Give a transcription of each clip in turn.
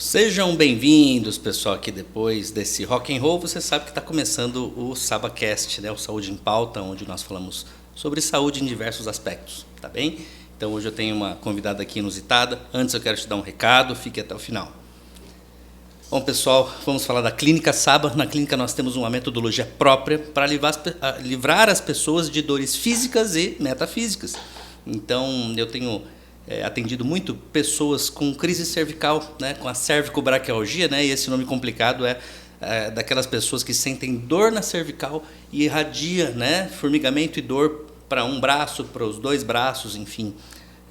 Sejam bem-vindos, pessoal, aqui depois desse rock and roll. Você sabe que está começando o SabaCast, né? O Saúde em Pauta, onde nós falamos sobre saúde em diversos aspectos, tá bem? Então hoje eu tenho uma convidada aqui inusitada. Antes eu quero te dar um recado, fique até o final. Bom, pessoal, vamos falar da Clínica Saba. Na clínica nós temos uma metodologia própria para livrar as pessoas de dores físicas e metafísicas. Então eu tenho atendido muito pessoas com crise cervical, né, com a cervicobraquialgia, né, e esse nome complicado é daquelas pessoas que sentem dor na cervical e irradia, né, formigamento e dor para um braço, para os dois braços, enfim.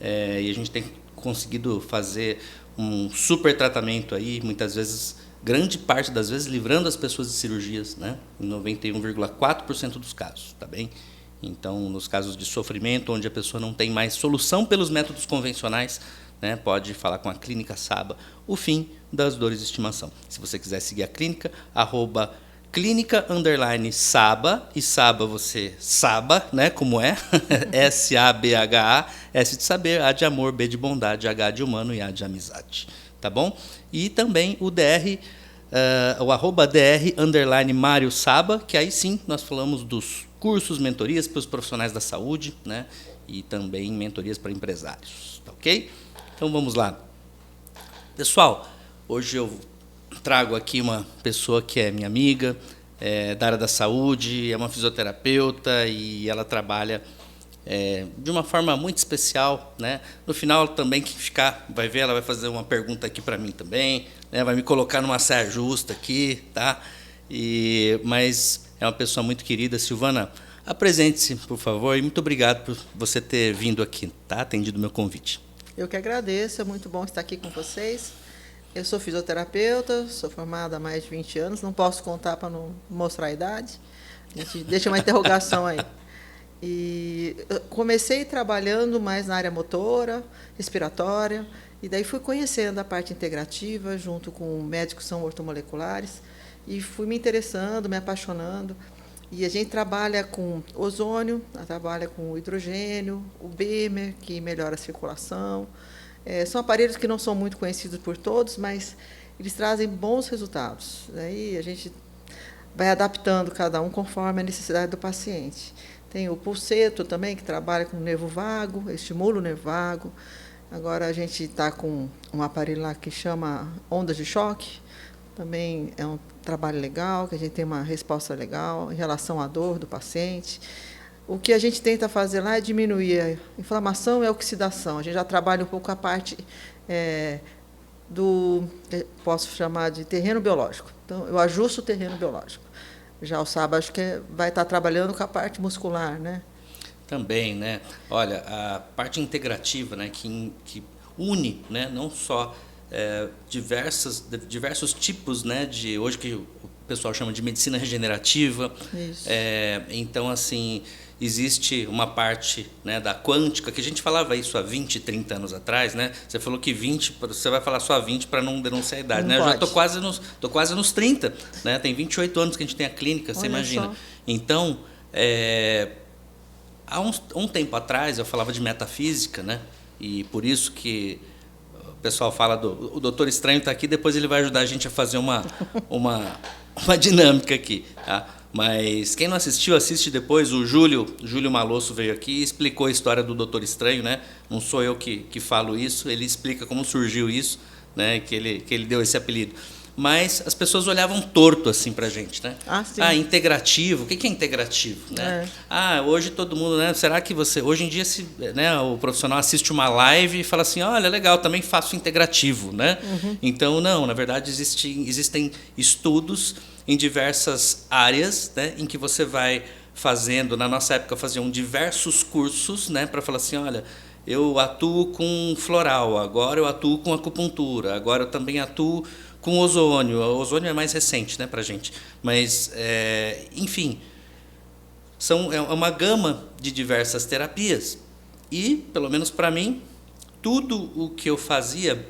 E a gente tem conseguido fazer um super tratamento aí, muitas vezes, grande parte das vezes, livrando as pessoas de cirurgias, né, em 91,4% dos casos, tá bem? Então, nos casos de sofrimento, onde a pessoa não tem mais solução pelos métodos convencionais, né, pode falar com a Clínica Saba, o fim das dores de estimação. Se você quiser seguir a clínica, @clínica_Saba, e Saba você Saba, né, como é, S-A-B-H-A, S de saber, A de amor, B de bondade, H de humano e A de amizade, tá bom? E também o DR, o @DR_Mário Saba, que aí sim nós falamos dos cursos, mentorias para os profissionais da saúde, né? E também mentorias para empresários, tá ok? Então vamos lá. Pessoal, hoje eu trago aqui uma pessoa que é minha amiga, da área da saúde, é uma fisioterapeuta e ela trabalha de uma forma muito especial, né? No final também, quem ficar vai ver, ela vai fazer uma pergunta aqui para mim também, né? Vai me colocar numa saia justa aqui, tá? Mas é uma pessoa muito querida. Silvana, apresente-se, por favor, e muito obrigado por você ter vindo aqui, tá? Atendido o meu convite. Eu que agradeço, é muito bom estar aqui com vocês. Eu sou fisioterapeuta, sou formada há mais de 20 anos, não posso contar para não mostrar a idade, a gente deixa uma interrogação aí. E comecei trabalhando mais na área motora, respiratória, e daí fui conhecendo a parte integrativa, junto com médicos que são ortomoleculares, e fui me interessando, me apaixonando. E a gente trabalha com ozônio, trabalha com hidrogênio, o Bemer, que melhora a circulação. São aparelhos que não são muito conhecidos por todos, mas eles trazem bons resultados. Aí a gente vai adaptando cada um conforme a necessidade do paciente. Tem o pulseto também, que trabalha com o nervo vago, estimula o nervo vago. Agora a gente está com um aparelho lá que chama ondas de choque. Também é um trabalho legal, que a gente tem uma resposta legal em relação à dor do paciente. O que a gente tenta fazer lá é diminuir a inflamação e a oxidação. A gente já trabalha um pouco a parte posso chamar de terreno biológico. Então, eu ajusto o terreno biológico. Já o Saba, acho que vai estar trabalhando com a parte muscular, né? Também, né? Olha, a parte integrativa, né, que une, né, não só diversos tipos, né, de hoje que o pessoal chama de medicina regenerativa. Isso. Então, assim, existe uma parte, né, da quântica, que a gente falava isso há 20, 30 anos atrás, né? Você falou que 20, você vai falar só 20 para não denunciar a idade, não né? pode. Eu já tô quase nos 30, né? Tem 28 anos que a gente tem a clínica, você imagina. Só. Então, há um tempo atrás eu falava de metafísica, né? E por isso que o pessoal fala o Doutor Estranho está aqui, depois ele vai ajudar a gente a fazer uma dinâmica aqui, tá? Mas quem não assistiu, assiste depois. O Júlio Malosso veio aqui e explicou a história do Doutor Estranho, né? Não sou eu que falo isso, ele explica como surgiu isso, né? Que ele deu esse apelido. Mas as pessoas olhavam torto assim pra gente, né? Sim. Integrativo. O que é integrativo, né? Hoje todo mundo, né? Será que hoje em dia, né, o profissional assiste uma live e fala assim, olha, legal, também faço integrativo, né? Uhum. Então, não, na verdade existem estudos em diversas áreas, né, em que você vai fazendo, na nossa época faziam diversos cursos, né, para falar assim, olha, eu atuo com floral, agora eu atuo com acupuntura, agora eu também atuo com ozônio. O ozônio é mais recente, né, para a gente. Mas, enfim, é uma gama de diversas terapias. E, pelo menos para mim, tudo o que eu fazia,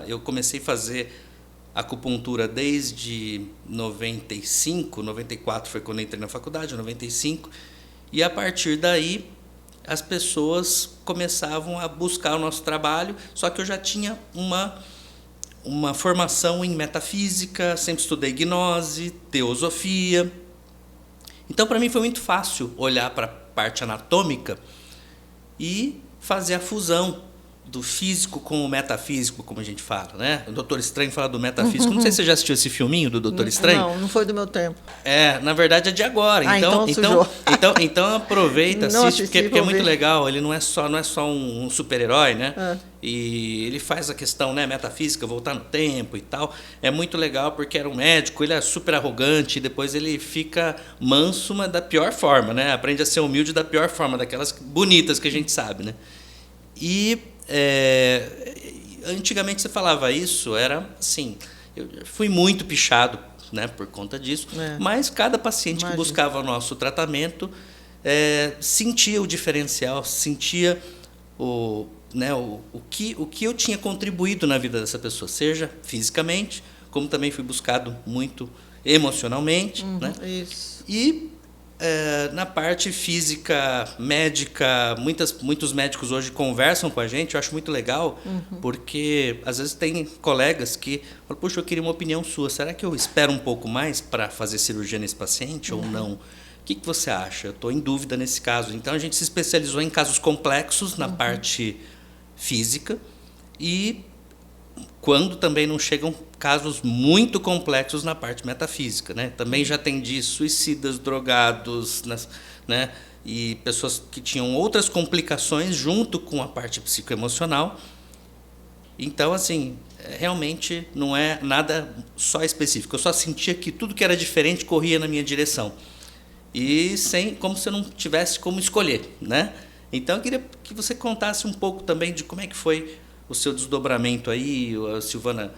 eu comecei a fazer acupuntura desde 95, 94 foi quando eu entrei na faculdade, 95. E a partir daí, as pessoas começavam a buscar o nosso trabalho, só que eu já tinha uma formação em metafísica, sempre estudei gnose, teosofia. Então, para mim foi muito fácil olhar para a parte anatômica e fazer a fusão do físico com o metafísico, como a gente fala, né? O Doutor Estranho fala do metafísico. Não sei se você já assistiu esse filminho do Doutor Estranho. Não foi do meu tempo. Na verdade é de agora. Então aproveita, assiste, porque é muito legal. Ele não é só um super-herói, né? E ele faz a questão, né, metafísica, voltar no tempo e tal. É muito legal porque era um médico, ele é super arrogante, e depois ele fica manso, mas da pior forma, né? Aprende a ser humilde da pior forma, daquelas bonitas que a gente sabe, né? E antigamente você falava isso, era assim, eu fui muito pichado, né, por conta disso, mas cada paciente que buscava o nosso tratamento sentia o diferencial, sentia o que eu tinha contribuído na vida dessa pessoa, seja fisicamente, como também fui buscado muito emocionalmente, né? Isso. E na parte física, médica, muitos médicos hoje conversam com a gente, eu acho muito legal, porque às vezes tem colegas que falam, puxa, eu queria uma opinião sua, será que eu espero um pouco mais para fazer cirurgia nesse paciente ou não? O que você acha? Eu estou em dúvida nesse caso. Então a gente se especializou em casos complexos na parte física e quando também não chegam casos muito complexos na parte metafísica, né? Também já atendi suicidas, drogados, né? E pessoas que tinham outras complicações junto com a parte psicoemocional. Então, assim, realmente não é nada só específico. Eu só sentia que tudo que era diferente corria na minha direção. E como se eu não tivesse como escolher, né? Então, eu queria que você contasse um pouco também de como é que foi o seu desdobramento aí, Silvana.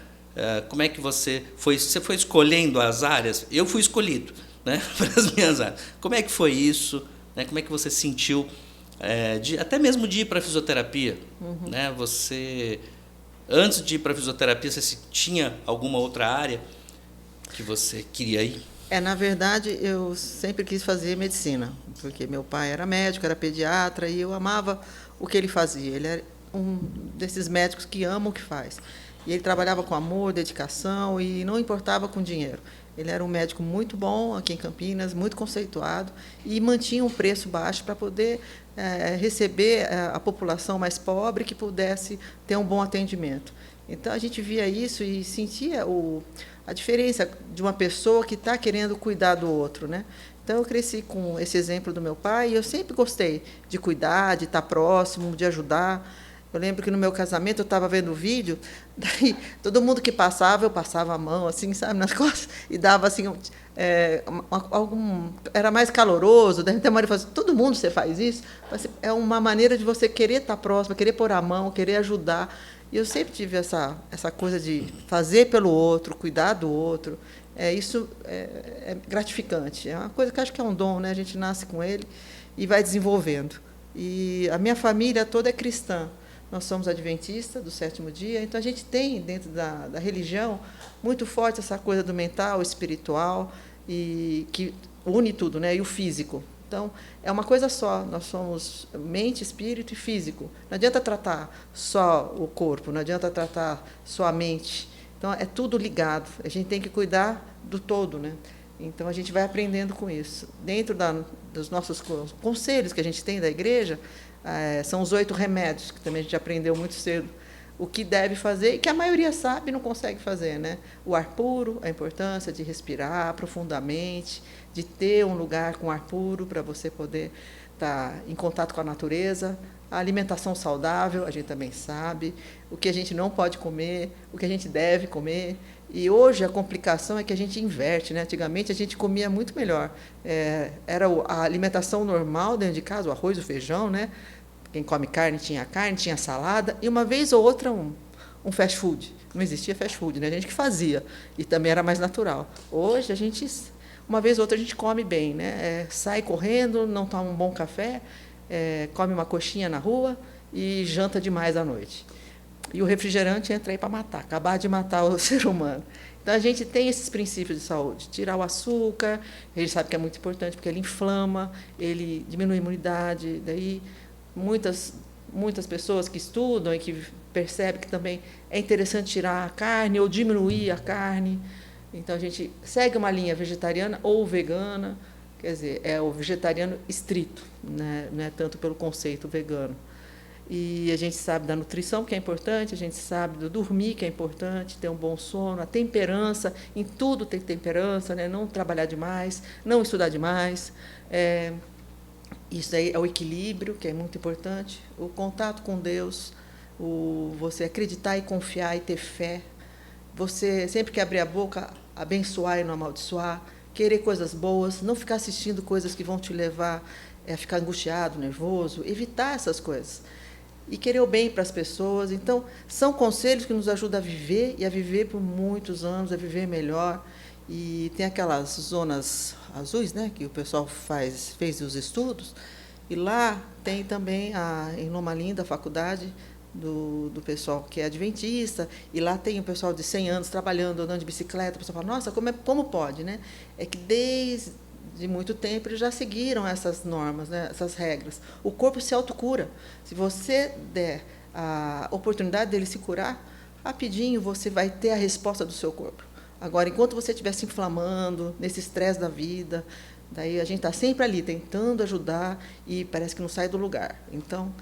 Como é que você foi escolhendo as áreas? Eu fui escolhido, né, para as minhas áreas. Como é que foi isso? Né? Como é que você sentiu, até mesmo de ir para a fisioterapia? Né? Você, antes de ir para a fisioterapia, você tinha alguma outra área que você queria ir? Na verdade, eu sempre quis fazer medicina, porque meu pai era médico, era pediatra, e eu amava o que ele fazia. Ele era um desses médicos que ama o que faz. E ele trabalhava com amor, dedicação e não importava com dinheiro. Ele era um médico muito bom aqui em Campinas, muito conceituado, e mantinha um preço baixo para poder receber a população mais pobre que pudesse ter um bom atendimento. Então, a gente via isso e sentia a diferença de uma pessoa que está querendo cuidar do outro, né? Então, eu cresci com esse exemplo do meu pai e eu sempre gostei de cuidar, de estar próximo, de ajudar. Eu lembro que no meu casamento eu estava vendo o vídeo, daí todo mundo que passava, eu passava a mão, assim, sabe, nas costas, e dava assim, era mais caloroso, daí até a Maria falou assim, todo mundo você faz isso? É uma maneira de você querer estar próximo, querer pôr a mão, querer ajudar. E eu sempre tive essa coisa de fazer pelo outro, cuidar do outro. Isso é gratificante. É uma coisa que acho que é um dom, né? A gente nasce com ele e vai desenvolvendo. E a minha família toda é cristã. Nós somos adventistas do sétimo dia, então a gente tem, dentro da religião, muito forte essa coisa do mental, espiritual, e que une tudo, né? E o físico. Então, é uma coisa só, nós somos mente, espírito e físico. Não adianta tratar só o corpo, não adianta tratar só a mente. Então, é tudo ligado, a gente tem que cuidar do todo, né? Então, a gente vai aprendendo com isso. Dentro dos nossos conselhos que a gente tem da igreja, são os 8 remédios, que também a gente aprendeu muito cedo, o que deve fazer, e que a maioria sabe e não consegue fazer, né? O ar puro, a importância de respirar profundamente, de ter um lugar com ar puro para você poder estar em contato com a natureza, a alimentação saudável, a gente também sabe, o que a gente não pode comer, o que a gente deve comer. E hoje a complicação é que a gente inverte, né? Antigamente a gente comia muito melhor. Era a alimentação normal dentro de casa, o arroz, o feijão, né? Quem come carne, tinha salada, e uma vez ou outra um fast food. Não existia fast food, né? A gente que fazia, e também era mais natural. Hoje, a gente, uma vez ou outra, a gente come bem, né? Sai correndo, não toma um bom café, come uma coxinha na rua e janta demais à noite. E o refrigerante entra aí para matar, acabar de matar o ser humano. Então, a gente tem esses princípios de saúde. Tirar o açúcar, a gente sabe que é muito importante, porque ele inflama, ele diminui a imunidade, daí muitas muitas pessoas que estudam e que percebem que também é interessante tirar a carne ou diminuir a carne. Então, a gente segue uma linha vegetariana ou vegana, quer dizer, é o vegetariano estrito, né? Não é tanto pelo conceito vegano. E a gente sabe da nutrição, que é importante, a gente sabe do dormir, que é importante, ter um bom sono, a temperança, em tudo tem temperança, né? Não trabalhar demais, não estudar demais. Isso aí é o equilíbrio, que é muito importante, o contato com Deus, você acreditar e confiar e ter fé, você sempre que abrir a boca, abençoar e não amaldiçoar, querer coisas boas, não ficar assistindo coisas que vão te levar a ficar angustiado, nervoso, evitar essas coisas. E querer o bem para as pessoas. Então, são conselhos que nos ajudam a viver, e a viver por muitos anos, a viver melhor. E tem aquelas zonas azuis, né, que o pessoal fez os estudos, e lá tem também, em Loma Linda, a faculdade do pessoal que é adventista, e lá tem o pessoal de 100 anos trabalhando, andando de bicicleta. O pessoal fala, nossa, como pode? Né? É que desde muito tempo eles já seguiram essas normas, né, essas regras. O corpo se autocura. Se você der a oportunidade dele se curar, rapidinho você vai ter a resposta do seu corpo. Agora, enquanto você estiver se inflamando, nesse estresse da vida, daí a gente está sempre ali tentando ajudar e parece que não sai do lugar. Então,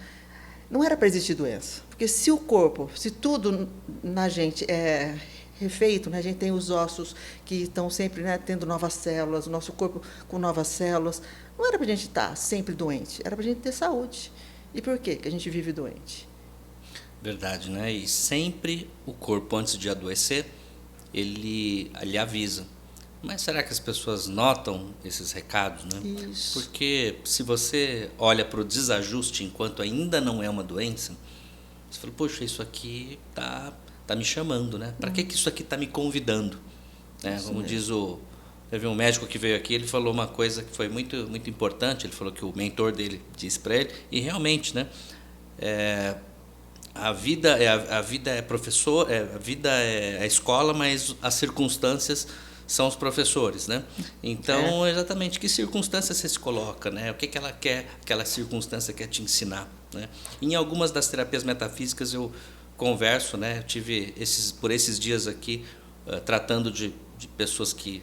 não era para existir doença, porque se o corpo, se tudo na gente é refeito, né, a gente tem os ossos que estão sempre, né, tendo novas células, o nosso corpo com novas células, não era para a gente estar sempre doente, era para a gente ter saúde. E por quê que a gente vive doente? Verdade, né? E sempre o corpo, antes de adoecer, ele avisa. Mas será que as pessoas notam esses recados, né? Isso. Porque se você olha para o desajuste enquanto ainda não é uma doença, você fala, poxa, isso aqui tá me chamando, né? Para que isso aqui está me convidando? Né? Como diz teve um médico que veio aqui, ele falou uma coisa que foi muito, muito importante, ele falou que o mentor dele disse para ele, e realmente, né? A vida é professor, a vida é a escola, mas as circunstâncias são os professores, né? Então, exatamente, que circunstância você se coloca, né? O que ela quer, aquela circunstância quer te ensinar, né? Em algumas das terapias metafísicas eu converso, né? Eu tive por esses dias aqui tratando de pessoas que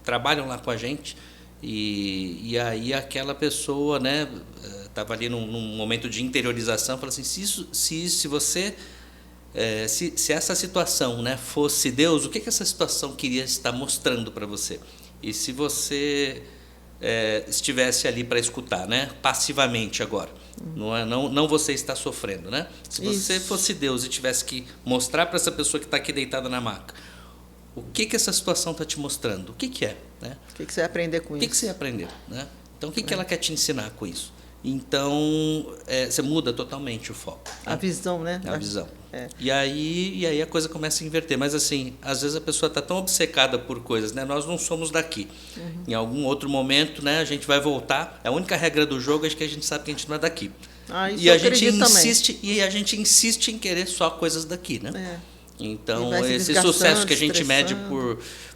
trabalham lá com a gente, e aí aquela pessoa, né, estava ali num momento de interiorização, falou assim, se essa situação, né, fosse Deus, o que essa situação queria estar mostrando para você? E se você estivesse ali para escutar, né, passivamente agora, não você está sofrendo, né? Se você fosse Deus e tivesse que mostrar para essa pessoa que está aqui deitada na maca, o que essa situação está te mostrando? O que é? Né? O que você vai aprender com isso? O que você vai aprender? Né? Então, o que ela quer te ensinar com isso? Então, você muda totalmente o foco. A visão, né? A visão. E aí a coisa começa a inverter. Mas, assim, às vezes a pessoa está tão obcecada por coisas, né? Nós não somos daqui. Em algum outro momento, né, a gente vai voltar. A única regra do jogo é que a gente sabe que a gente não é daqui. Isso e a gente insiste em querer só coisas daqui, né? Então, esse sucesso sucesso que a gente mede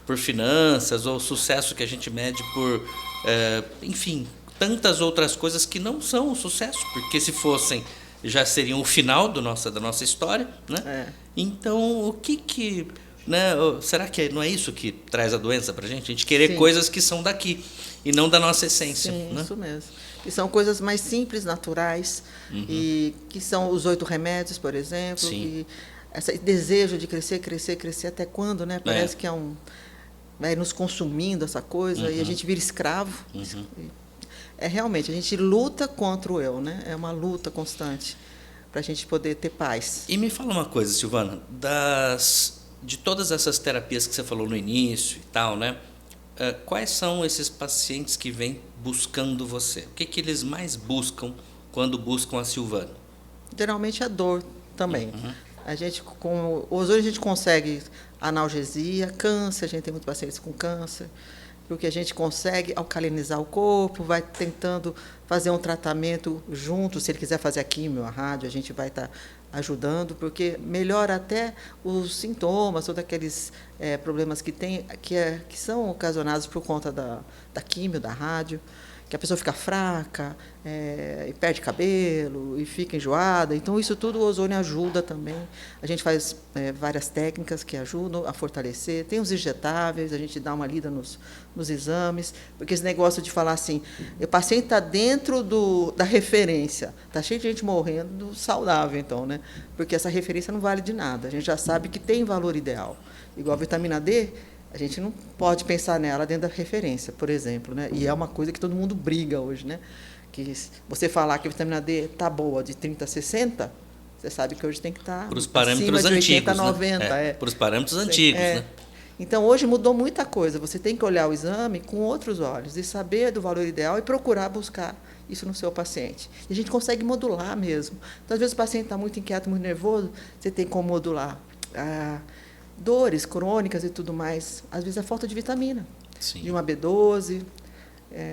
por finanças, ou sucesso que a gente mede por, enfim, tantas outras coisas que não são o sucesso, porque se fossem, já seriam o final da nossa história, né? Então, o que né, será que não é isso que traz a doença para a gente? A gente querer coisas que são daqui e não da nossa essência. Sim, né? Isso mesmo. Que são coisas mais simples, naturais, e que são os 8 remédios, por exemplo, que esse desejo de crescer, até quando, né? Parece que vai nos consumindo essa coisa, e a gente vira escravo. Realmente, a gente luta contra o eu, né? É uma luta constante para a gente poder ter paz. E me fala uma coisa, Silvana, de todas essas terapias que você falou no início e tal, né? Quais são esses pacientes que vêm buscando você? O que eles mais buscam quando buscam a Silvana? Geralmente a dor também. Hoje a gente consegue analgesia, câncer, a gente tem muitos pacientes com câncer, porque a gente consegue alcalinizar o corpo, vai tentando fazer um tratamento junto, se ele quiser fazer a quimio, a rádio, a gente vai estar ajudando, porque melhora até os sintomas, todos aqueles problemas que tem, que são ocasionados por conta da químio, da rádio, que a pessoa fica fraca, e perde cabelo, e fica enjoada. Então, isso tudo o ozônio ajuda também. A gente faz várias técnicas que ajudam a fortalecer. Tem os injetáveis, a gente dá uma lida nos exames, porque esse negócio de falar assim, o paciente está dentro da referência, está cheio de gente morrendo saudável, então, né? Porque essa referência não vale de nada. A gente já sabe que tem valor ideal. Igual a vitamina D, a gente não pode pensar nela dentro da referência, por exemplo, né? E é uma coisa que todo mundo briga hoje, né? Que você falar que a vitamina D está boa de 30 a 60, você sabe que hoje tem que estar para os parâmetros acima de 80 a antigos, 90. né? Para os parâmetros antigos, né? Então, hoje mudou muita coisa. Você tem que olhar o exame com outros olhos e saber do valor ideal e procurar buscar isso no seu paciente. E a gente consegue modular mesmo. Então, às vezes, o paciente está muito inquieto, muito nervoso, você tem como modular. Dores crônicas e tudo mais, às vezes é falta de vitamina, Sim. de uma B12.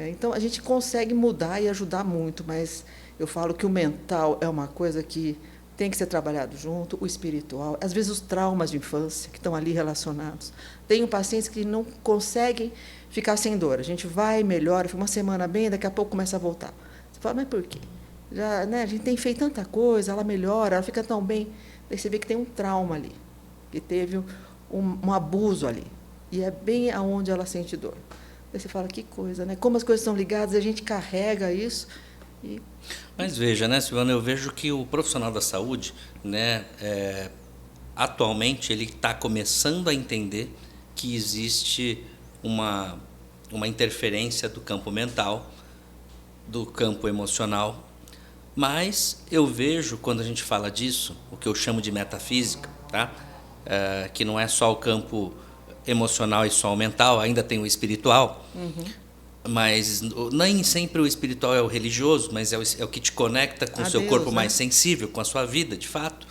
Então, a gente consegue mudar e ajudar muito, mas eu falo que o mental é uma coisa que tem que ser trabalhado junto, o espiritual, às vezes os traumas de infância que estão ali relacionados. Tenho pacientes que não conseguem ficar sem dor. A gente vai, melhora, fica uma semana bem, daqui a pouco começa a voltar. Você fala, mas por quê? Já, né, a gente tem feito tanta coisa, ela melhora, ela fica tão bem. Daí você vê que tem um trauma ali, que teve um abuso ali. E é bem aonde ela sente dor. Daí você fala, que coisa, né? Como as coisas estão ligadas, a gente carrega isso. Mas veja, né, Silvana, eu vejo que o profissional da saúde, né, atualmente, ele está começando a entender que existe uma interferência do campo mental, do campo emocional, mas eu vejo, quando a gente fala disso, o que eu chamo de metafísica, tá? Que não é só o campo emocional e só o mental, ainda tem o espiritual, mas nem sempre o espiritual é o religioso, mas é o que te conecta com o seu Deus, corpo né? mais sensível, com a sua vida, de fato.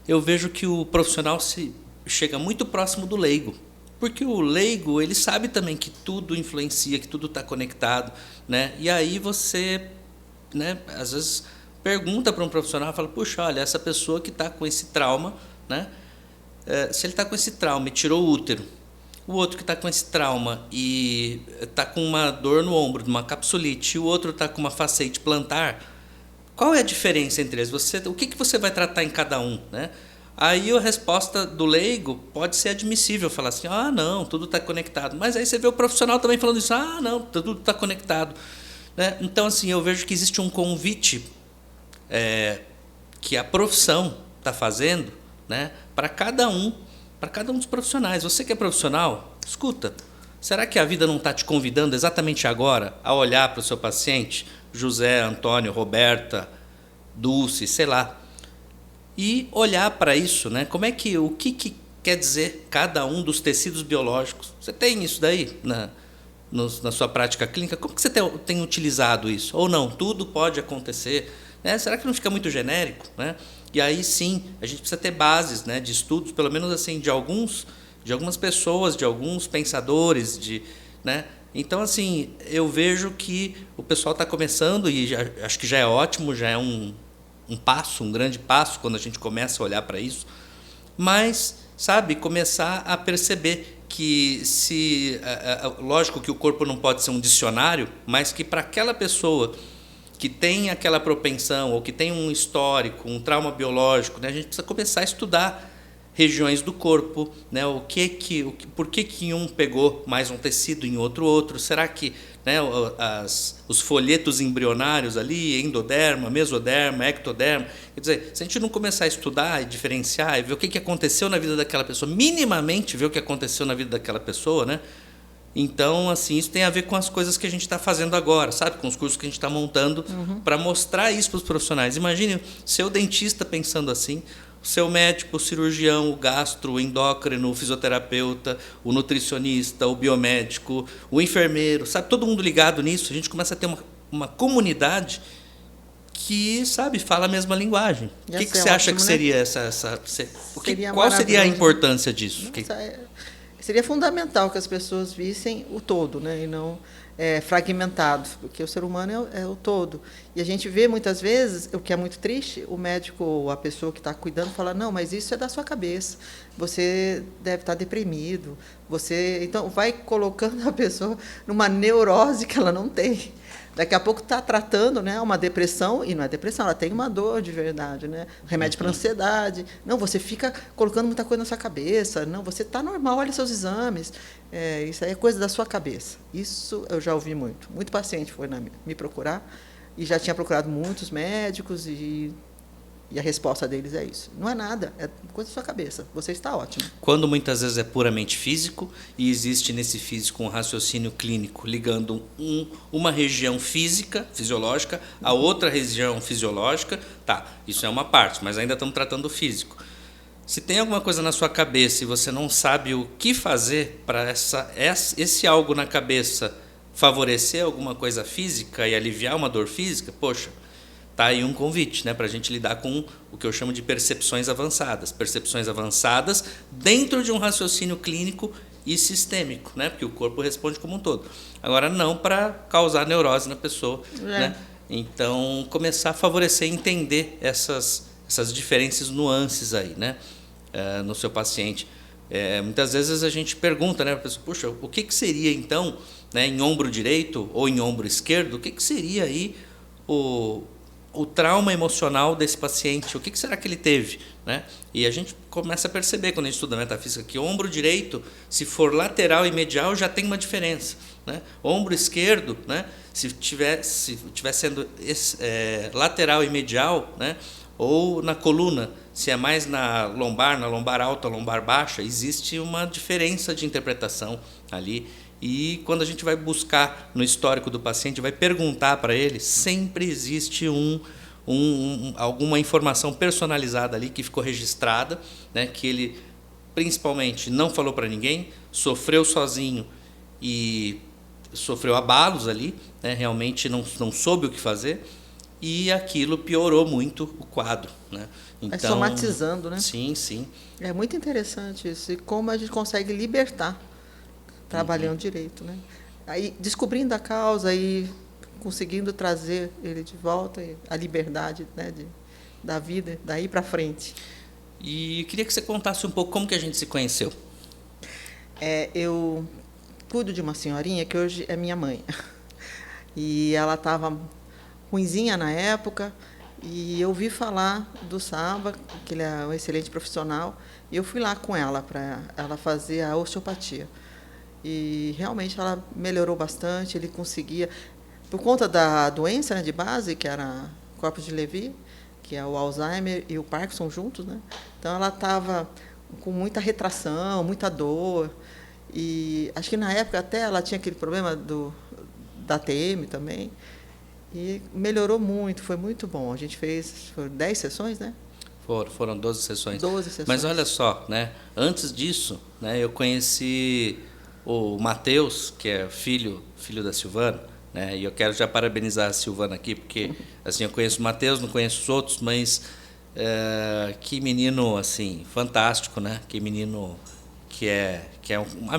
Eu vejo que o profissional chega muito próximo do leigo, porque o leigo, ele sabe também que tudo influencia, que tudo está conectado, né? E aí você, né, às vezes pergunta para um profissional, fala, puxa, olha, essa pessoa que está com esse trauma, né? Se ele está com esse trauma e tirou o útero, o outro que está com esse trauma e está com uma dor no ombro, uma capsulite, e o outro está com uma fasciite plantar, qual é a diferença entre eles? O que você vai tratar em cada um, né? Aí a resposta do leigo pode ser admissível, falar assim, não, tudo está conectado. Mas aí você vê o profissional também falando isso, não, tudo está conectado. Né? Então, assim, eu vejo que existe um convite que a profissão está fazendo, né, para cada um dos profissionais. Você que é profissional, escuta, será que a vida não está te convidando exatamente agora a olhar para o seu paciente, José, Antônio, Roberta, Dulce, sei lá, e olhar para isso, né? O que quer dizer cada um dos tecidos biológicos? Você tem isso daí na sua prática clínica? Como que você tem utilizado isso? Ou não, tudo pode acontecer, né? Será que não fica muito genérico, né? E aí sim, a gente precisa ter bases, né, de estudos, pelo menos assim, de algumas pessoas, de alguns pensadores, né? Então, assim, eu vejo que o pessoal está começando, e acho que já é ótimo, já é um grande passo, quando a gente começa a olhar para isso, mas, sabe, começar a perceber que lógico que o corpo não pode ser um dicionário, mas que para aquela pessoa que tem aquela propensão, ou que tem um histórico, um trauma biológico, né, a gente precisa começar a estudar regiões do corpo, né, por que um pegou mais um tecido em outro, será que, né, os folhetos embrionários ali, endoderma, mesoderma, ectoderma, quer dizer, se a gente não começar a estudar e diferenciar e ver o que aconteceu na vida daquela pessoa, minimamente ver o que aconteceu na vida daquela pessoa, né, então, assim, isso tem a ver com as coisas que a gente está fazendo agora, sabe? Com os cursos que a gente está montando para mostrar isso para os profissionais. Imagine seu dentista pensando assim, o seu médico, o cirurgião, o gastro, o endócrino, o fisioterapeuta, o nutricionista, o biomédico, o enfermeiro, sabe? Todo mundo ligado nisso. A gente começa a ter uma comunidade que, sabe, fala a mesma linguagem. O que você acha que seria qual seria a importância disso? Nossa, seria fundamental que as pessoas vissem o todo, né? E não fragmentado, porque o ser humano é o todo. E a gente vê muitas vezes, o que é muito triste, o médico ou a pessoa que está cuidando fala, não, mas isso é da sua cabeça, você deve estar deprimido, então vai colocando a pessoa numa neurose que ela não tem. Daqui a pouco está tratando, né, uma depressão, e não é depressão, ela tem uma dor de verdade, né? Remédio para ansiedade. Não, você fica colocando muita coisa na sua cabeça. Não, você está normal, olha seus exames. Isso aí é coisa da sua cabeça. Isso eu já ouvi muito. Muito paciente foi me procurar, e já tinha procurado muitos médicos, e a resposta deles é isso. Não é nada, é coisa da sua cabeça. Você está ótimo. Quando muitas vezes é puramente físico e existe nesse físico um raciocínio clínico ligando uma região física, fisiológica, a outra região fisiológica, tá, isso é uma parte, mas ainda estamos tratando o físico. Se tem alguma coisa na sua cabeça e você não sabe o que fazer para esse algo na cabeça favorecer alguma coisa física e aliviar uma dor física, poxa, tá aí um convite, né, para a gente lidar com o que eu chamo de percepções avançadas. Percepções avançadas dentro de um raciocínio clínico e sistêmico, né, porque o corpo responde como um todo. Agora, não para causar neurose na pessoa. Né? Então, começar a favorecer e entender essas diferenças, nuances aí, né, no seu paciente. Muitas vezes a gente pergunta, né, para a pessoa, puxa, o que seria então, né, em ombro direito ou em ombro esquerdo, o que seria aí o trauma emocional desse paciente, o que será que ele teve? Né? E a gente começa a perceber, quando a gente estuda a metafísica, que o ombro direito, se for lateral e medial, já tem uma diferença. Né? O ombro esquerdo, né, se tiver sendo lateral e medial, né, ou na coluna, se é mais na lombar alta, lombar baixa, existe uma diferença de interpretação ali. E quando a gente vai buscar no histórico do paciente, vai perguntar para ele, sempre existe alguma informação personalizada ali que ficou registrada, né, que ele principalmente não falou para ninguém, sofreu sozinho e sofreu abalos ali, né, realmente não soube o que fazer, e aquilo piorou muito o quadro. Né? Então, somatizando, né? Sim, sim. É muito interessante isso, e como a gente consegue libertar trabalhando direito, né? Aí descobrindo a causa e conseguindo trazer ele de volta, a liberdade, né, da vida, daí para frente. E eu queria que você contasse um pouco como que a gente se conheceu. Eu cuido de uma senhorinha que hoje é minha mãe. E ela estava ruinzinha na época, e eu ouvi falar do Saba, que ele é um excelente profissional, e eu fui lá com ela para ela fazer a osteopatia. E realmente ela melhorou bastante, ele conseguia, por conta da doença, né, de base, que era Corpus de Levy, que é o Alzheimer e o Parkinson juntos, né? Então ela estava com muita retração, muita dor, e acho que na época até ela tinha aquele problema da TM também, e melhorou muito, foi muito bom. A gente fez 10 sessões, né? Foram 12 sessões. 12 sessões. Mas olha só, né? Antes disso, né, eu conheci o Matheus, que é filho da Silvana, né? E eu quero já parabenizar a Silvana aqui, porque assim, eu conheço o Matheus, não conheço os outros, mas que menino assim fantástico, né? Que menino que é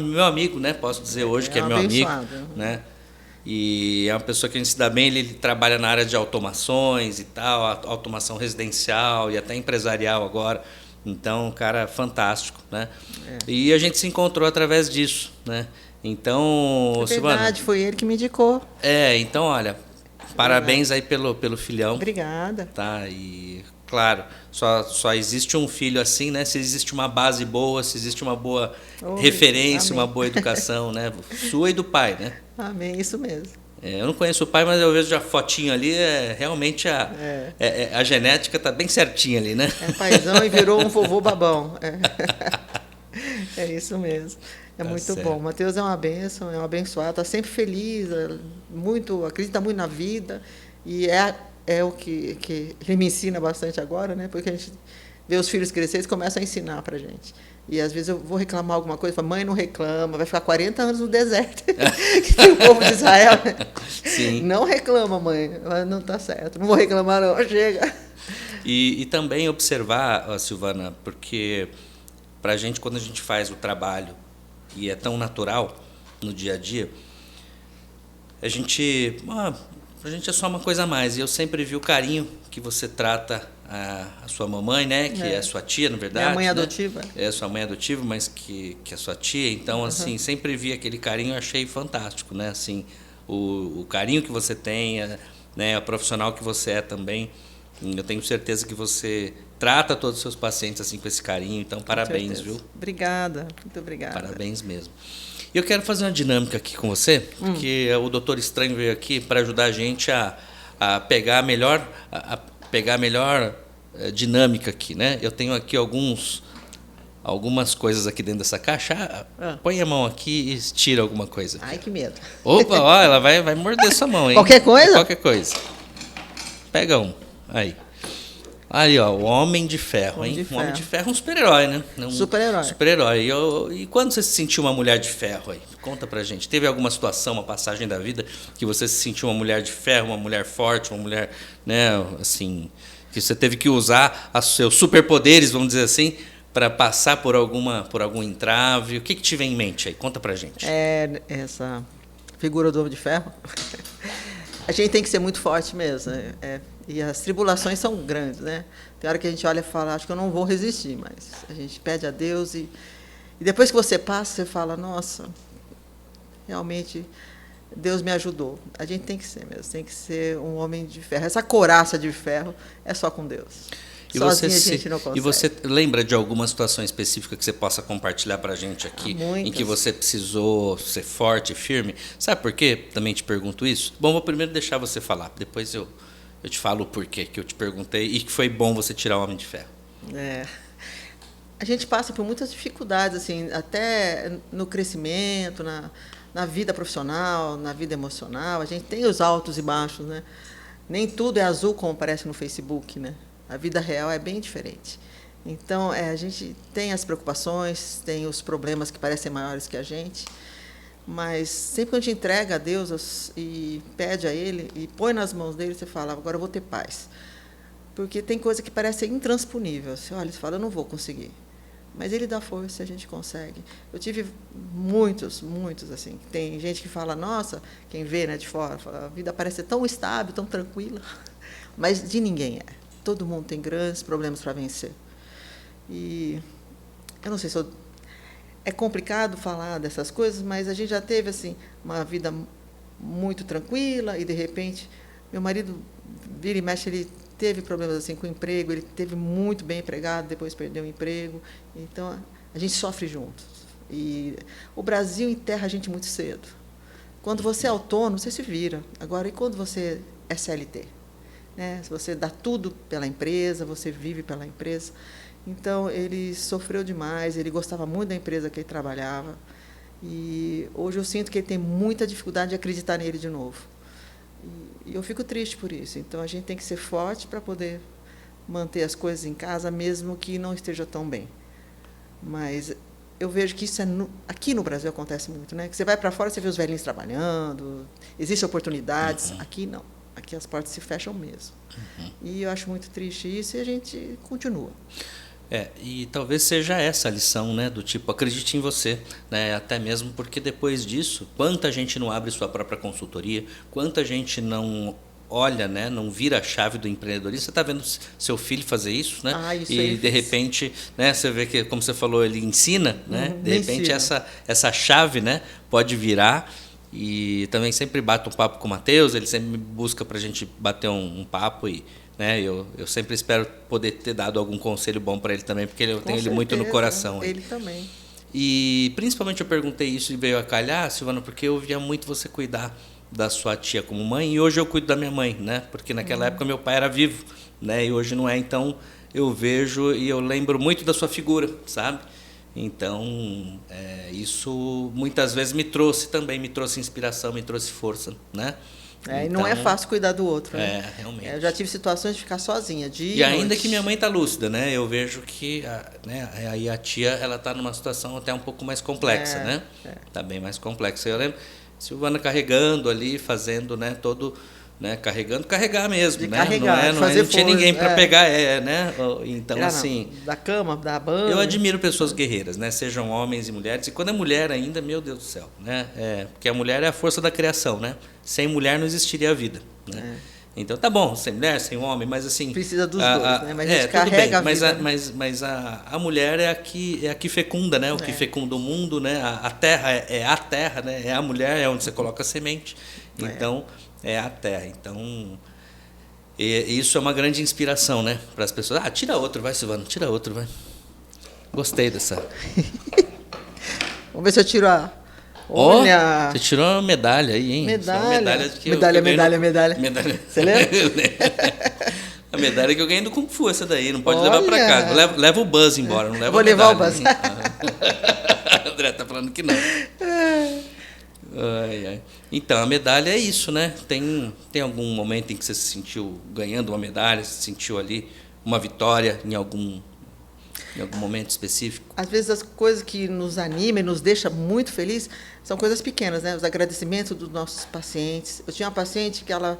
meu amigo, né? Posso dizer hoje que é meu amigo, né? E é uma pessoa que a gente se dá bem, ele trabalha na área de automações e tal, automação residencial e até empresarial agora. Então, um cara fantástico, né? E a gente se encontrou através disso, né? Então, é verdade, Silvana, foi ele que me indicou. Então, olha, parabéns aí pelo filhão. Obrigada. Tá, e claro, só existe um filho assim, né? Se existe uma base boa, se existe uma boa referência, amém. Uma boa educação, né? Sua e do pai, né? Amém, isso mesmo. Eu não conheço o pai, mas eu vejo a fotinho ali, realmente a genética está bem certinha ali, né? É paizão e virou um vovô babão. É isso mesmo. É muito certo. bom. O Matheus é uma bênção, é um abençoado, está sempre feliz, acredita muito na vida, e é o que ele me ensina bastante agora, né? Porque a gente vê os filhos crescer, eles começam a ensinar para a gente. E às vezes eu vou reclamar alguma coisa, falo, mãe, não reclama, vai ficar 40 anos no deserto, que tem o povo de Israel. Sim. Não reclama, mãe, não está certo, não vou reclamar não, chega. E também observar, Silvana, porque para a gente, quando a gente faz o trabalho e é tão natural no dia a dia, a gente é só uma coisa a mais. E eu sempre vi o carinho que você trata a sua mamãe, né? Que é sua tia, na verdade. Minha mãe né? adotiva. É sua mãe adotiva, mas que é sua tia. Então, assim, sempre vi aquele carinho, eu achei fantástico, né? Assim, o carinho que você tem, né? A profissional que você é também. Eu tenho certeza que você trata todos os seus pacientes assim com esse carinho. Então, parabéns, viu? Obrigada, muito obrigada. Parabéns mesmo. Eu quero fazer uma dinâmica aqui com você, porque o Doutor Estranho veio aqui para ajudar a gente a pegar a melhor, dinâmica aqui, né? Eu tenho aqui algumas coisas aqui dentro dessa caixa. Põe a mão aqui e tira alguma coisa. Ai, que medo. Opa, ó, ela vai morder sua mão, hein? Qualquer coisa? Qualquer coisa. Pega um. Aí. Aí, ó, o Homem de Ferro, hein? O Homem de Ferro é um super-herói, né? Super-herói. Super-herói. E quando você se sentiu uma mulher de ferro aí? Conta pra gente. Teve alguma situação, uma passagem da vida que você se sentiu uma mulher de ferro, uma mulher forte, uma mulher, né, assim, que você teve que usar os seus superpoderes, vamos dizer assim, para passar por algum entrave? O que te vem em mente aí? Conta pra gente. Essa figura do Homem de Ferro. A gente tem que ser muito forte mesmo. E as tribulações são grandes, né? Tem hora que a gente olha e fala, acho que eu não vou resistir, mas a gente pede a Deus e depois que você passa, você fala, nossa, realmente Deus me ajudou. A gente tem que ser mesmo, tem que ser um homem de ferro. Essa couraça de ferro é só com Deus. Sozinha a gente não consegue. E você lembra de alguma situação específica que você possa compartilhar para a gente aqui, em que você precisou ser forte, firme? Sabe por quê? Também te pergunto isso. Bom, vou primeiro deixar você falar, depois eu te falo o porquê que eu te perguntei e que foi bom você tirar o Homem de Ferro. A gente passa por muitas dificuldades, assim, até no crescimento, na vida profissional, na vida emocional. A gente tem os altos e baixos, né? Nem tudo é azul como parece no Facebook, né? A vida real é bem diferente. Então, a gente tem as preocupações, tem os problemas que parecem maiores que a gente, mas sempre que a gente entrega a Deus e pede a Ele e põe nas mãos dele, você fala, agora eu vou ter paz. Porque tem coisa que parece intransponível. Você olha e fala, eu não vou conseguir. Mas Ele dá força e a gente consegue. Eu tive muitos, assim. Tem gente que fala, nossa, quem vê, né, de fora, fala, a vida parece tão estável, tão tranquila. Mas de ninguém é. Todo mundo tem grandes problemas para vencer. E eu não sei se é complicado falar dessas coisas, mas a gente já teve assim uma vida muito tranquila e de repente meu marido vira e mexe, ele teve problemas assim com o emprego, ele teve muito bem empregado, depois perdeu o emprego. Então a gente sofre juntos. E o Brasil enterra a gente muito cedo. Quando você é autônomo, você se vira. Agora, e quando você é CLT? Se você dá tudo pela empresa, você vive pela empresa. Então, ele sofreu demais, ele gostava muito da empresa que ele trabalhava. E hoje eu sinto que ele tem muita dificuldade de acreditar nele de novo. E eu fico triste por isso. Então, a gente tem que ser forte para poder manter as coisas em casa, mesmo que não esteja tão bem. Mas eu vejo que isso aqui no Brasil acontece muito, né? Que você vai para fora, você vê os velhinhos trabalhando, existem oportunidades. Aqui não. Aqui as portas se fecham mesmo. E eu acho muito triste isso e a gente continua. E talvez seja essa a lição, né? Do tipo, acredite em você, né? Até mesmo porque depois disso, quanta gente não abre sua própria consultoria, quanta gente não olha, né? Não vira a chave do empreendedorismo. Você está vendo seu filho fazer isso, né? E de repente, né? Você vê que, como você falou, ele ensina, né? De repente essa chave, né? Pode virar. E também sempre bato um papo com o Matheus, ele sempre me busca para a gente bater um papo e, né, eu sempre espero poder ter dado algum conselho bom para ele também, porque eu tenho ele muito no coração. Ele também. E principalmente eu perguntei isso e veio a calhar, Silvana, porque eu via muito você cuidar da sua tia como mãe e hoje eu cuido da minha mãe, né? Porque naquela época meu pai era vivo, né? E hoje não é, então eu vejo e eu lembro muito da sua figura, sabe? Então, isso muitas vezes me trouxe inspiração, me trouxe força, né? E não é fácil cuidar do outro, né? Realmente. Eu já tive situações de ficar sozinha, e ainda que minha mãe está lúcida, né? Eu vejo que aí a tia, ela está numa situação até um pouco mais complexa, né? Está bem mais complexa. Eu lembro Silvana carregando ali, fazendo, né, né? Carregar mesmo, De né? carregar, não fazer tinha força, ninguém para pegar, né? Então, Tirar, assim... da cama, da banho. Eu admiro pessoas guerreiras, né? Sejam homens e mulheres. E quando é mulher ainda, meu Deus do céu, né? Porque a mulher é a força da criação, né? Sem mulher não existiria a vida, né? Então, tá bom, sem mulher, sem homem, mas assim... Precisa dos dois, né? Mas a gente tudo bem, carrega a vida. Mas a mulher é a que fecunda, né? O que fecunda o mundo, né? A terra é a terra, né? É a mulher, é onde você coloca a semente. Então, é a terra. Então... E isso é uma grande inspiração, né, para as pessoas. Tira outro, vai, Silvano, tira outro, vai. Gostei dessa. Vamos ver se eu tiro a... Olha! Você tirou uma medalha aí, hein? Medalha. Que Medalha. Você lembra? A medalha que eu ganhei do Kung Fu, essa daí. Não pode levar para casa. Leva o Buzz embora, não leva Vou a medalha. Vou levar o Buzz. André tá falando que não. Então, a medalha é isso, né? Tem algum momento em que você se sentiu ganhando uma medalha, se sentiu ali uma vitória em algum momento específico? Às vezes as coisas que nos animam e nos deixam muito felizes são coisas pequenas, né? Os agradecimentos dos nossos pacientes. Eu tinha uma paciente que ela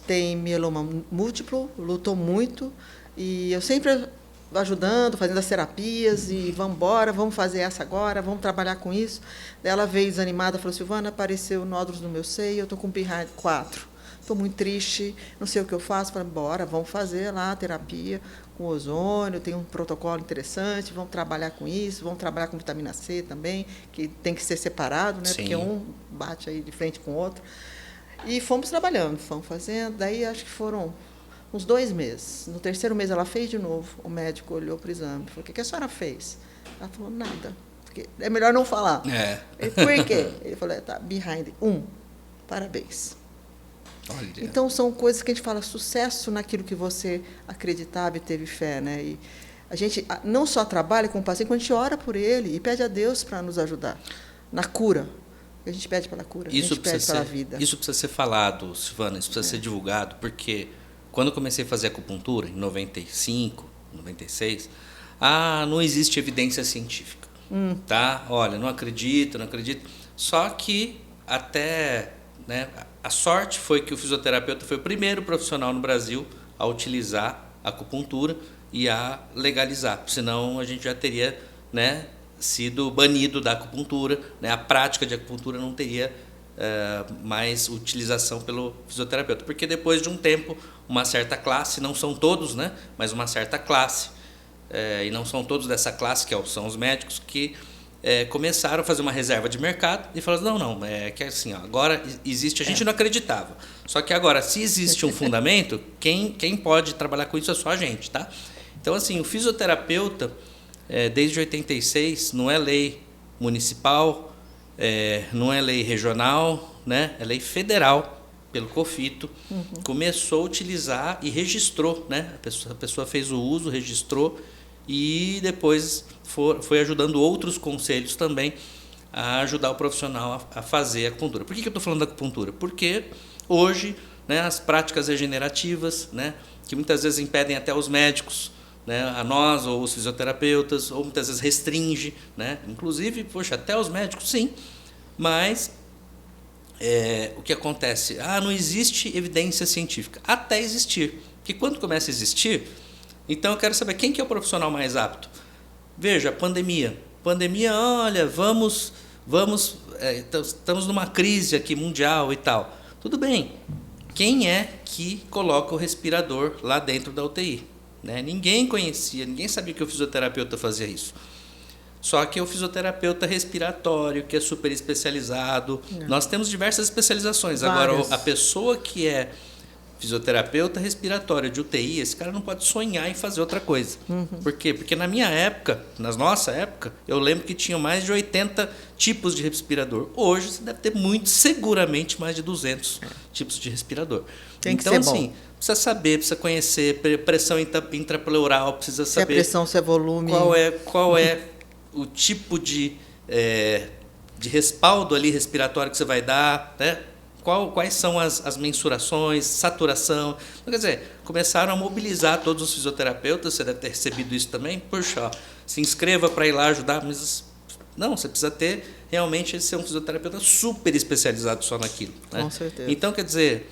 tem mieloma múltiplo, lutou muito, e eu sempre ajudando, fazendo as terapias, e vamos embora, vamos fazer essa agora, vamos trabalhar com isso. Daí ela veio desanimada, falou: Silvana, apareceu nódulos no meu seio, eu estou com behind 4. Estou muito triste, não sei o que eu faço. Falei: bora, vamos fazer lá a terapia com ozônio, tem um protocolo interessante, vamos trabalhar com isso, vamos trabalhar com vitamina C também, que tem que ser separado, né? Sim. Porque um bate aí de frente com o outro. E fomos trabalhando, fomos fazendo, daí acho que foram uns 2 meses. No 3º mês ela fez de novo, o médico olhou para o exame, falou: o que a senhora fez? Ela falou: nada, porque é melhor não falar. Ele, por quê? Ele falou: tá, behind 1, parabéns. Olha. Então, são coisas que a gente fala, sucesso naquilo que você acreditava e teve fé, né? E a gente não só trabalha com o paciente, quando a gente ora por ele e pede a Deus para nos ajudar na cura. A gente pede pela cura, Isso a gente pede pela vida. Isso precisa ser falado, Silvana, isso precisa ser divulgado, porque quando eu comecei a fazer acupuntura, em 95, 96, não existe evidência científica. Tá? Olha, não acredito. Só que até... né, a sorte foi que o fisioterapeuta foi o primeiro profissional no Brasil a utilizar a acupuntura e a legalizar, senão a gente já teria, né, sido banido da acupuntura, né, a prática de acupuntura não teria mais utilização pelo fisioterapeuta, porque depois de um tempo, uma certa classe, não são todos, né, mas uma certa classe, e não são todos dessa classe, que são os médicos, que começaram a fazer uma reserva de mercado e falaram: não, que assim, agora existe, a gente não acreditava, só que agora, se existe um fundamento, quem pode trabalhar com isso é só a gente, tá? Então, assim, o fisioterapeuta, desde 86, não é lei municipal, não é lei regional, né? É lei federal, pelo COFITO, começou a utilizar e registrou, né? A pessoa fez o uso, registrou, e depois foi ajudando outros conselhos também a ajudar o profissional a fazer a acupuntura. Por que eu estou falando da acupuntura? Porque hoje, né, as práticas regenerativas, né, que muitas vezes impedem até os médicos, né, a nós ou os fisioterapeutas, ou muitas vezes restringe, né, inclusive, poxa, até os médicos sim, mas o que acontece? Não existe evidência científica, até existir, porque quando começa a existir, então eu quero saber quem que é o profissional mais apto. Veja, pandemia, olha, estamos numa crise aqui mundial e tal. Tudo bem, quem é que coloca o respirador lá dentro da UTI? Né? Ninguém conhecia, ninguém sabia que o fisioterapeuta fazia isso. Só que o fisioterapeuta respiratório, que é super especializado, nós temos diversas especializações. Várias. Agora, a pessoa que é fisioterapeuta respiratório de UTI, esse cara não pode sonhar em fazer outra coisa. Por quê? Porque na minha época, na nossa época, eu lembro que tinha mais de 80 tipos de respirador. Hoje você deve ter seguramente mais de 200 tipos de respirador. Tem que ser assim, bom. Precisa saber, precisa conhecer, pressão intrapleural, precisa saber... Se é pressão, se é volume. Qual é o tipo de respaldo ali respiratório que você vai dar, né? Quais são as mensurações, saturação. Então, quer dizer, começaram a mobilizar todos os fisioterapeutas, você deve ter recebido isso também. Puxa, se inscreva para ir lá ajudar, mas não, você precisa realmente ser um fisioterapeuta super especializado só naquilo. Né? Com certeza. Então, quer dizer,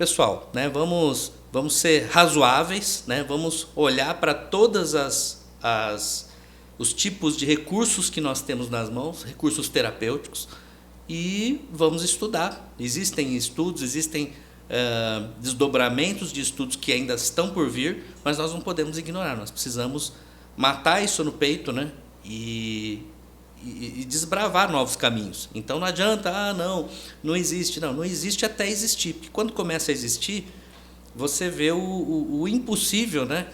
pessoal, né, vamos ser razoáveis, né, vamos olhar para todas os tipos de recursos que nós temos nas mãos, recursos terapêuticos, e vamos estudar. Existem estudos, existem desdobramentos de estudos que ainda estão por vir, mas nós não podemos ignorar, nós precisamos matar isso no peito, né, e desbravar novos caminhos. Então não adianta, não existe. Não existe até existir. Porque quando começa a existir, você vê o impossível, né?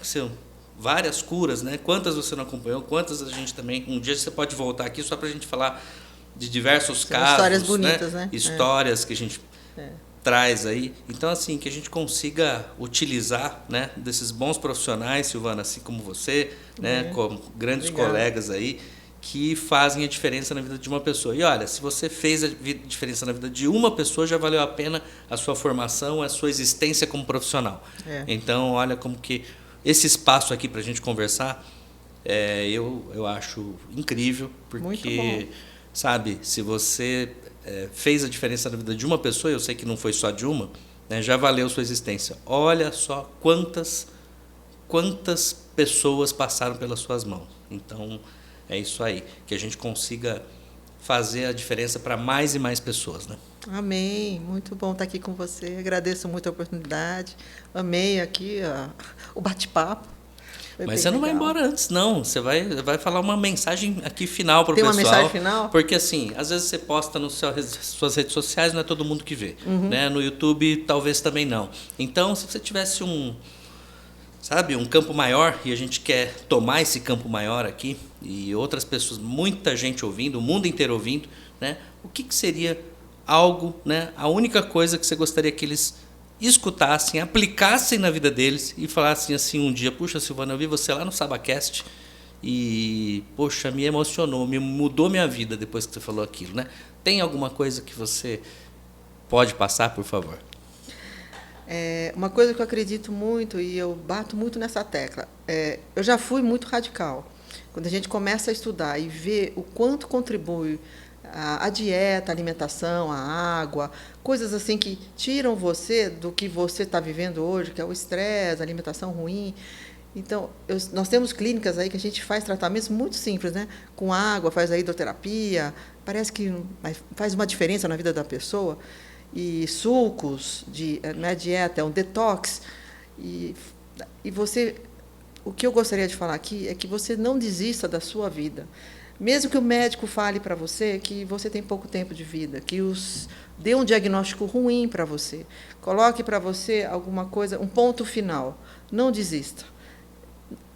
Várias curas, né? Quantas você não acompanhou, quantas a gente também... Um dia você pode voltar aqui só para a gente falar de diversos casos. Histórias bonitas, né? Histórias que a gente traz aí. Então, assim, que a gente consiga utilizar, né, desses bons profissionais, Silvana, assim como você, né, com grandes colegas aí, que fazem a diferença na vida de uma pessoa. E olha, se você fez a diferença na vida de uma pessoa, já valeu a pena a sua formação, a sua existência como profissional. Então, olha como que esse espaço aqui para a gente conversar, eu acho incrível, porque, sabe, se você fez a diferença na vida de uma pessoa, eu sei que não foi só de uma, né, já valeu sua existência. Olha só quantas pessoas passaram pelas suas mãos. Então, é isso aí, que a gente consiga fazer a diferença para mais e mais pessoas, né? Amém, muito bom estar aqui com você, agradeço muito a oportunidade, amei aqui o bate-papo. Mas você não vai embora antes, não, você vai falar uma mensagem aqui final para o pessoal. Tem uma mensagem final? Porque assim, às vezes você posta nas suas redes sociais, não é todo mundo que vê, né? No YouTube talvez também não. Então, se você tivesse um campo maior, e a gente quer tomar esse campo maior aqui, e outras pessoas, muita gente ouvindo, o mundo inteiro ouvindo, né? O que seria algo, né? A única coisa que você gostaria que eles escutassem, aplicassem na vida deles e falassem assim um dia, puxa, Silvana, eu vi você lá no SabaCast e, poxa, me emocionou, me mudou minha vida depois que você falou aquilo, né? Tem alguma coisa que você pode passar, por favor? Uma coisa que eu acredito muito, e eu bato muito nessa tecla, eu já fui muito radical. Quando a gente começa a estudar e ver o quanto contribui a dieta, a alimentação, a água, coisas assim que tiram você do que você está vivendo hoje, que é o estresse, a alimentação ruim. Então, nós temos clínicas aí que a gente faz tratamentos muito simples, né? Com água, faz a hidroterapia, parece que faz uma diferença na vida da pessoa. E sucos, não é dieta, é um detox. E você, o que eu gostaria de falar aqui é que você não desista da sua vida. Mesmo que o médico fale para você que você tem pouco tempo de vida, que dê um diagnóstico ruim para você, coloque para você alguma coisa, um ponto final. Não desista.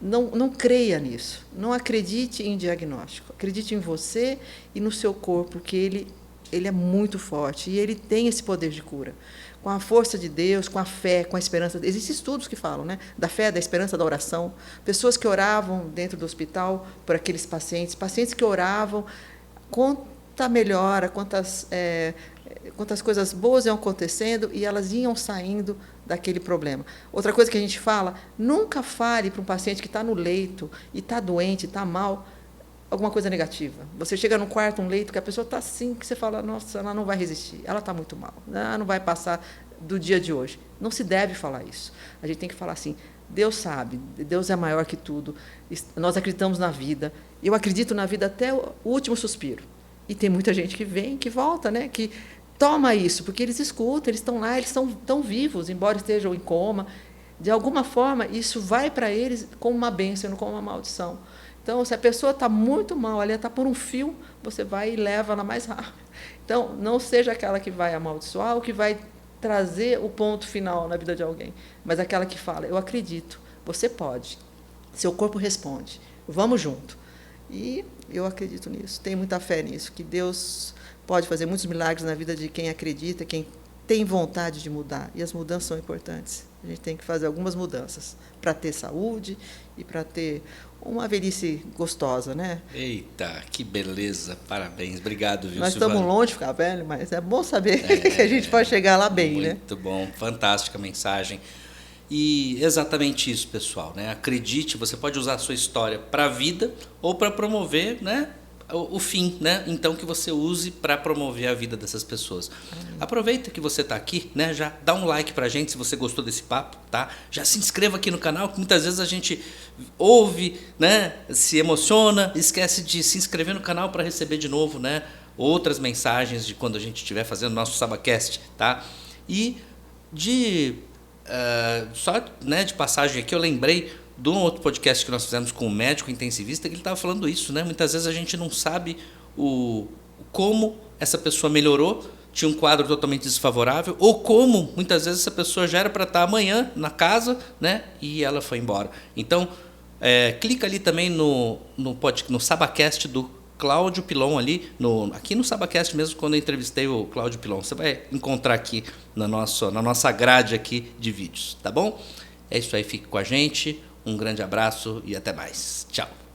Não creia nisso. Não acredite em diagnóstico. Acredite em você e no seu corpo, que ele é muito forte e ele tem esse poder de cura. Com a força de Deus, com a fé, com a esperança. Existem estudos que falam, né, da fé, da esperança, da oração. Pessoas que oravam dentro do hospital por aqueles pacientes que oravam, quanta melhora, quantas coisas boas iam acontecendo e elas iam saindo daquele problema. Outra coisa que a gente fala, nunca fale para um paciente que está no leito e está doente, está mal, alguma coisa negativa. Você chega num quarto, um leito, que a pessoa está assim, que você fala, nossa, ela não vai resistir, ela está muito mal, ela não vai passar do dia de hoje. Não se deve falar isso. A gente tem que falar assim, Deus sabe, Deus é maior que tudo, nós acreditamos na vida, eu acredito na vida até o último suspiro. E tem muita gente que vem, que volta, né, que toma isso, porque eles escutam, eles estão lá, eles estão vivos, embora estejam em coma. De alguma forma, isso vai para eles como uma bênção, não como uma maldição. Então, se a pessoa está muito mal, ela está por um fio, você vai e leva ela mais rápido. Então, não seja aquela que vai amaldiçoar ou que vai trazer o ponto final na vida de alguém, mas aquela que fala, eu acredito, você pode, seu corpo responde, vamos junto. E eu acredito nisso, tenho muita fé nisso, que Deus pode fazer muitos milagres na vida de quem acredita, quem tem vontade de mudar. E as mudanças são importantes. A gente tem que fazer algumas mudanças para ter saúde e para ter uma velhice gostosa, né? Eita, que beleza, parabéns, obrigado, viu, Nós Silvana? estamos longe de ficar velho, mas é bom saber que a gente pode chegar lá bem, muito né? Muito bom, fantástica mensagem. E exatamente isso, pessoal, né? Acredite, você pode usar a sua história para a vida ou para promover, né, o fim, né? Então que você use para promover a vida dessas pessoas. Aproveita que você está aqui, né? Já dá um like para a gente se você gostou desse papo, tá? Já se inscreva aqui no canal, que muitas vezes a gente ouve, né? Se emociona, esquece de se inscrever no canal para receber de novo, né? Outras mensagens de quando a gente estiver fazendo nosso SabaCast, tá? E só, né, de passagem aqui, eu lembrei de um outro podcast que nós fizemos com um médico intensivista, que ele estava falando isso, né? Muitas vezes a gente não sabe como essa pessoa melhorou, tinha um quadro totalmente desfavorável, ou como muitas vezes essa pessoa já era para estar amanhã na casa, né? E ela foi embora. Então, clica ali também no SabaCast do Cláudio Pilon ali, aqui no SabaCast mesmo, quando eu entrevistei o Cláudio Pilon. Você vai encontrar aqui na nossa grade aqui de vídeos, tá bom? É isso aí, fique com a gente. Um grande abraço e até mais. Tchau.